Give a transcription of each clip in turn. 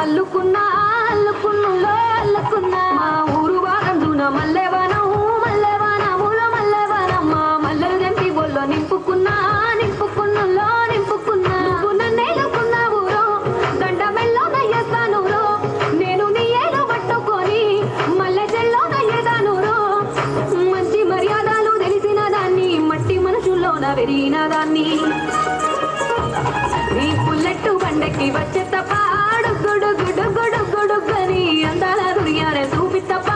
అల్లుకున్నా అల్లుకున్నులో అల్లుకున్నా మా ఊరు వారందున మల్లెవనం మల్లెవనములో మల్లెవనమ్మ మల్లెలు తెంపి బొల్లో నింపుకున్నా నింపుకున్నులో నింపుకున్నా నువ్వు నన్నేలుకున్నా ఊరో దండ మెల్లో నయ్యేస్తానురో నేను నీ ఏలు పట్టుకొని మల్లె చెల్లో నయ్యేదానురో మంచి మర్యాదలు తెలిసిన దాన్ని మట్టి మనసులోన వెరిగిన దాన్ని నీ పుల్లెట్టు బండెక్కి వచ్చే తప్ప గుడు గుడు గుడు గుడుగని అందాల దునియానే చూపిత్తప్ప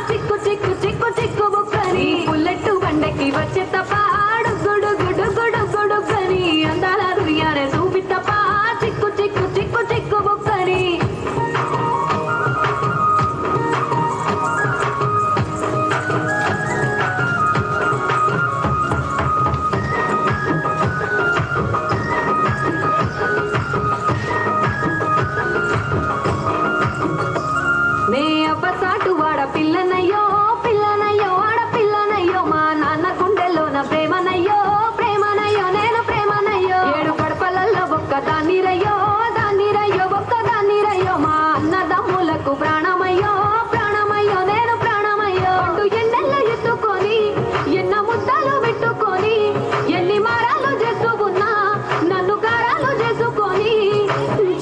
చిక్కు చిక్కు చిక్కు చిక్కు బుక్కని పుల్లెట్టు బండెక్కి వచ్చే తప్ప గుడు గుడు గుడు గుడుగని అందాల దునియానే చూపిత్తప్ప చిక్కు చిక్కు చిక్కు చిక్కు బుక్కని పిల్లనయ్యో పిల్లనయ్యో ఆడపిల్లనయ్యో మా నాన్న గుండెల్లోన ప్రేమనయ్యో ప్రేమనయ్యో నేను ప్రేమనయ్యో ఏడు కడపలల్లో ఒక్క దాన్నిరయ్యో దాన్నిరయ్యో ఒక్క దాన్నిరయ్యో మా అన్నదమ్ములకు ప్రాణమయ్యో ప్రాణమయ్యో నేను ప్రాణమయ్యో అంటూ ఎన్నెల్లో ఎత్తుకొని ఎన్న ముద్దలు పెట్టుకొని ఎన్ని మారాలు చేస్తూ ఉన్నా నన్ను కారాలు చేసుకొని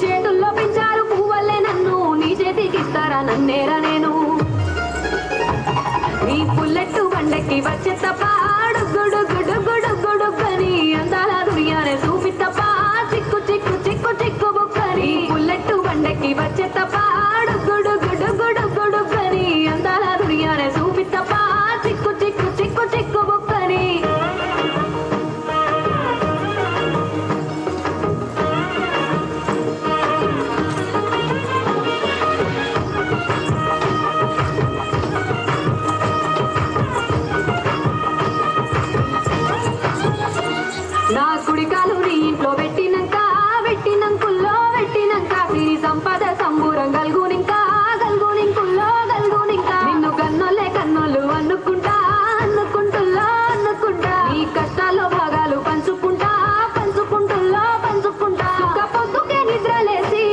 చేతుల్లో పెంచారు పువ్వల్లే నన్ను నీ చేతికిస్తారా నన్నేరా నేను నీ పుల్లెట్టు బండెక్కి వచ్చే తప్ప గుడు గుడు గుడు గుడుగని అందాల దునియానే చూపిత్తప్ప చిక్కు చిక్కు చిక్కు చిక్కు బుక్కని పుల్లెట్టు బండెక్కి వచ్చే తప్ప గుడు గుడు గుడు గుడుగని అందాల దునియానే చూపిత్తప్ప చిక్కు చిక్కు చిక్కు చిక్కు బుక్కని నా కుడికాలు నీ ఇంట్లో పెట్టినంకుల్లో పెట్టినంక సిరి సంపద సంబూరం గల్గునింకా గల్గునింకుల్లో గల్గునింకా నిన్ను కన్నోళ్ళే కన్నోళ్ళు అనుకుంటా అనుకుంటుల్లో అనుకుంటా నీ కష్టాల్లో భాగాలు పంచుకుంటా పంచుకుంటుల్లో పంచుకుంటా సుఖ పొద్దుకే నిద్రలేసి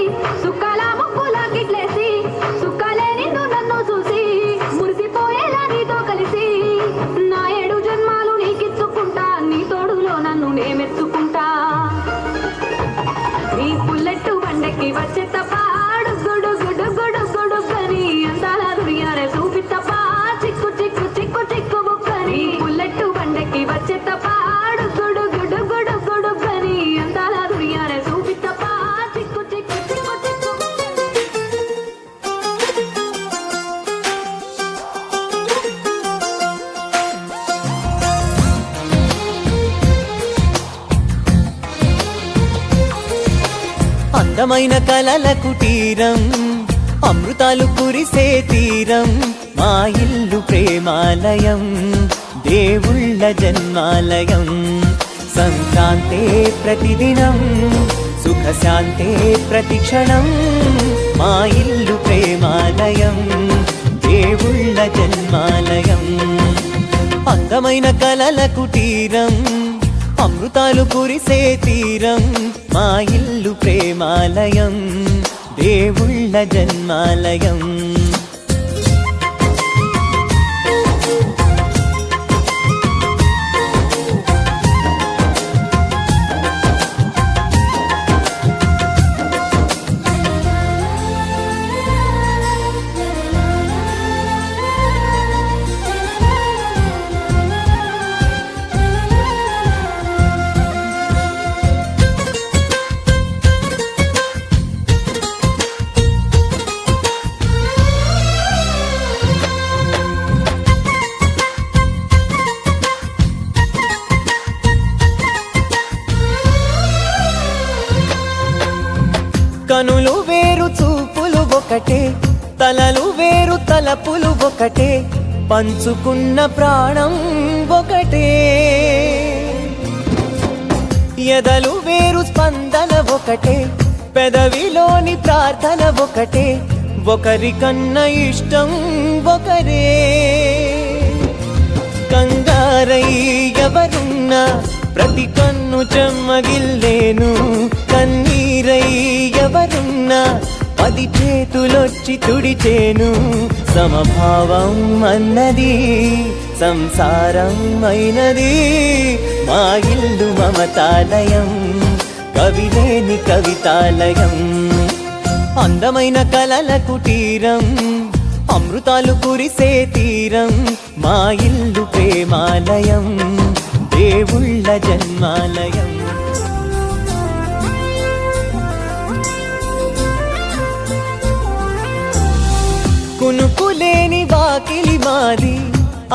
సుఖాల ముక్కులా గిట్లేసి సుఖాలే నిన్ను నన్ను చూసి మురిసిపోయేలా నీతో కలిసి నా 7 జన్మాలు నీకిచ్చుకుంటా నీ తోడులో నన్ను నేమెత్తుకుంటా నీ పుల్లెట్టు బండెక్కి వచ్చే తప్ప గుడు గుడు గుడు గుడుగని అందాల దునియానే చూపిత్తప్ప చిక్కు చిక్కు చిక్కు చిక్కు బుక్కని పుల్లెట్టు బండెక్కి వచ్చే తప్ప గుడు గుడు గుడు గుడుగని అందాల దునియానే చూపిత్తప్ప చిక్కు చిక్కు చిక్కు చిక్కు అందమైన కలల కుటీరం అమృతాలు కురిసే తీరం మా ఇల్లు ప్రేమాలయం దేవుళ్ళ జన్మాలయం సంక్రాంతే ప్రతిదినం సుఖశాంతే ప్రతిక్షణం మా ఇల్లు ప్రేమాలయం దేవుళ్ళ జన్మాలయం అందమైన కలల కుటీరం అమృతాలు కురిసే తీరం మా ఇల్లు ప్రేమాలయం దేవుళ్ళ జన్మాలయం కనులు వేరు చూపులు ఒకటే తలలు వేరు తలపులు ఒకటే పంచుకున్న ప్రాణం ఒకటే ఎదలు వేరు స్పందన ఒకటే, పెదవిలోని ప్రార్థన ఒకటే, ఒకరికన్నా ఇష్టం ఒకరే. కంగారై ఎవరున్నా ప్రతి కన్ను చెమ్మగిల్లేను, కన్నీరై ఎవరున్నా 10 చేతులొచ్చి తుడిచేను. సమభావం అన్నది సంసారం అయినది, మా ఇల్లు మమతాలయం, కవిలేని కవితాలయం. అందమైన కలల కుటీరం, అమృతాలు కురిసే తీరం, మా ఇల్లు ప్రేమాలయం, దేవుళ్ళ జన్మాలయం. కునుకులేని వాకిలి మాది,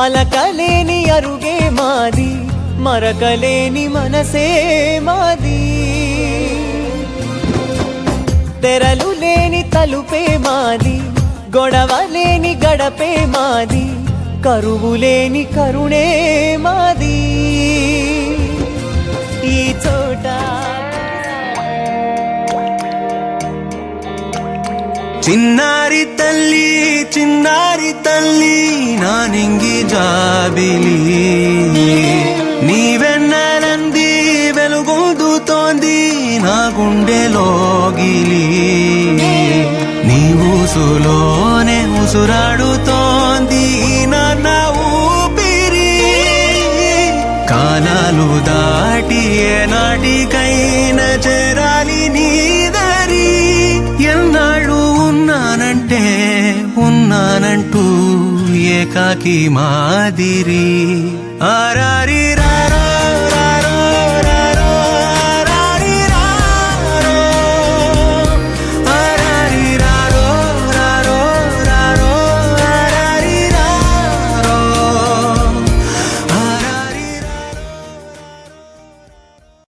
అలకలేని అరుగే మాది, మరకలేని మనసే మాది. తెరలు లేని తలుపే మాది, గొడవ లేని గడపే మాది, కరువు లేని కరుణే మాది. ఈ చోట చిన్నారి తల్లి చిన్నారి తల్లి నా నింగి జాబిలి, నీ వెన్నెలంది వెలుగొందుతోంది నా గుండెలోగిలి, నీ ఊసులోనే ఉసురాడుతోంది నాన్న ఊపిరి. కాలాలు దాటి ఏనాటికైనా చేరాలి నీ దరి, ఎన్నాళ్ళు ఉన్నానంటే ఉన్నానంటూ ఏకాకి మాదిరి. ఆరారి రారా